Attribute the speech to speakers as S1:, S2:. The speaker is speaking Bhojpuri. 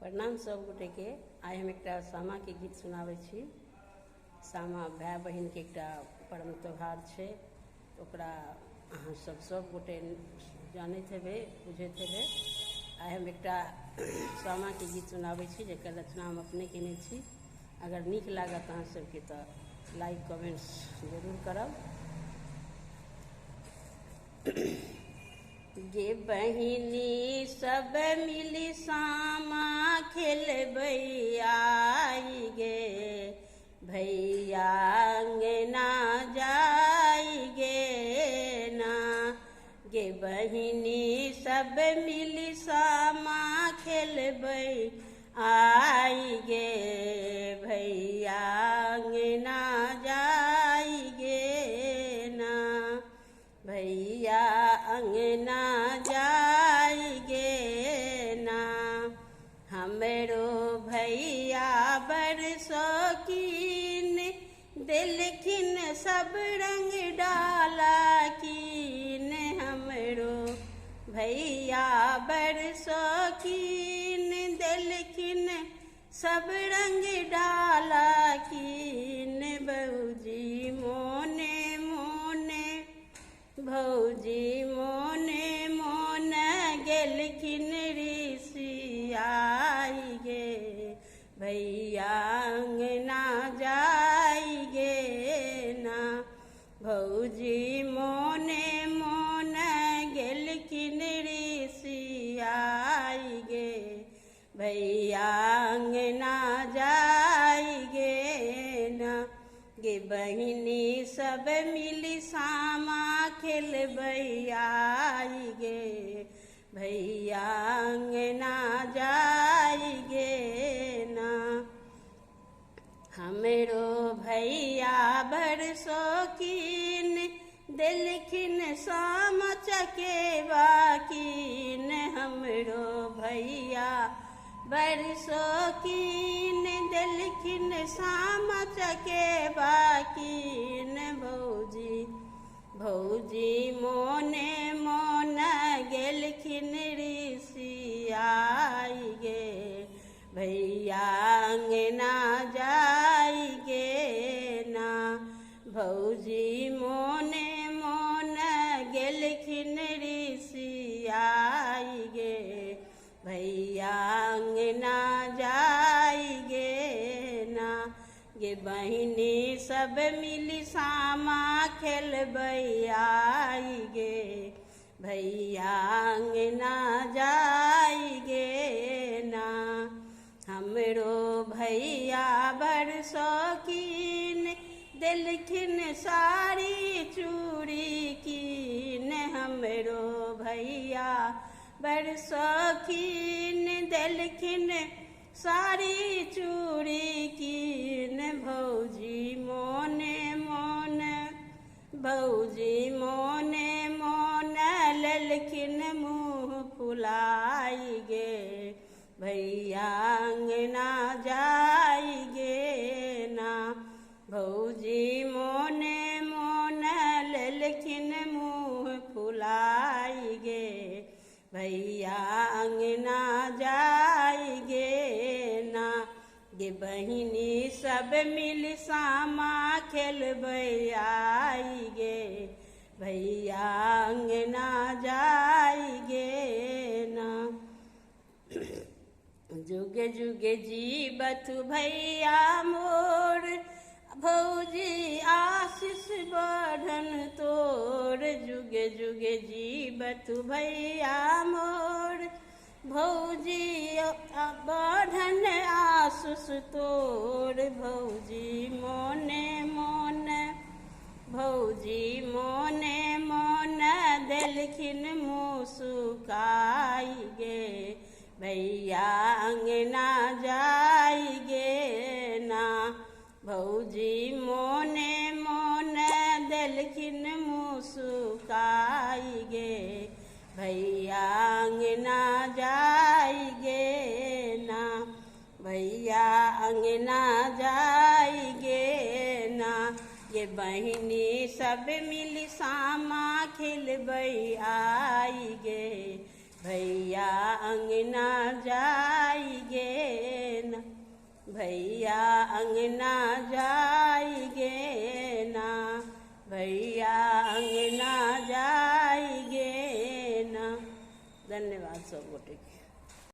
S1: प्रणाम सब गोटे के। आइ हम एक सामा के गीत सुनाबै छी। सामा भाई बहन के एक परम त्यौहार छै। ओकरा अहाँ सब गोटे जानते हेबै, बुझैत हेबै। आइ हम एक सामा के गीत सुनाबै छी, जेकर रचना हम अपने केने छी। अगर नीक लागत अहाँ सबके तऽ लाइक कमेंट्स जरूर करब। गे बहिनी सब मिली सामा खेलबै आई गे, भैया अंगना जाई गे ना। गे बहिनी सब मिली सामा खेलबै आई गे, भैया अंगना जाई गे ना। भैया अंगना जाई गे ना। हमरो भैया बड़ शौकीन, देलखिन सब रंग डाला कीन। हमरो भैया बड़ शौकीन, देलखिन सब रंग डाला कीन। भौजी मोने मोने, भौजी मोने मोन गेलखिन ऋषियाई गे, भैया अंगना जाई गे ना। भौजी मोने मोन गेलखिन ऋषियाई गे, भैया अंगना जाई गे ना। गे बहिनी सब मिली सामा खेलबै आई गे, भैया अंगना जाई गे ना। हमरो भैया बड़ शौकीन, देलखिन सामा चकेबा कीन। हमरो भैया बड़ शौकीन, देलखिन सामा चकेबा कीन। भौजी भौजी मोने मोन गेलखिन ऋषियाई गे, भैया अंगना जाई गे ना। भौजी मोने मोन गेलखिन ऋषियाई गे, भैया अंगना जाई गे ना। गे बहिनी सब मिली सामा खेलबै आई गे, भैया अंगना जाई गे ना। हमरो भैया बड़ शौकीन, देलखिन साड़ी चूड़ी कीन। हमरो भैया बड़ शौकीन, देलखिन साड़ी चूड़ी कीन। भौजी मोने मोन, भौजी मोने मोन लेलखिन मुँह फुलाई गे, भैया अंगना जाई गे ना। भौजी मोने मोन लेलखिन मुँह फुलाई गे, भैया अंगना जाई गे ना। गे बहिनी सब मिल सामा खेलबै आई गे, भैया अंगना जाई गे ना। जुगे जुगे जीवत भैया मोर, भौजी आशीष बढ़न तोर। जुगे जुगे जीवत भैया मोर, भौजी बढ़न आशीष तोर। भौजी मोने मोन, भौजी मोने मोन देलखिन मुस्काई गे, भैया अंगना जाई गे ना। भौजी मोने मोन देलखिन मुस्काई गे, भैया अंगना जाई गे ना। भैया अंगना जाई गे ना। ये बहिनी सब मिली सामा खेलबै आई गे, भैया अंगना जाई गे भैया अंगना जाइगे ना, भैया अंगना जाइगे ना। धन्यवाद सब गोटे के।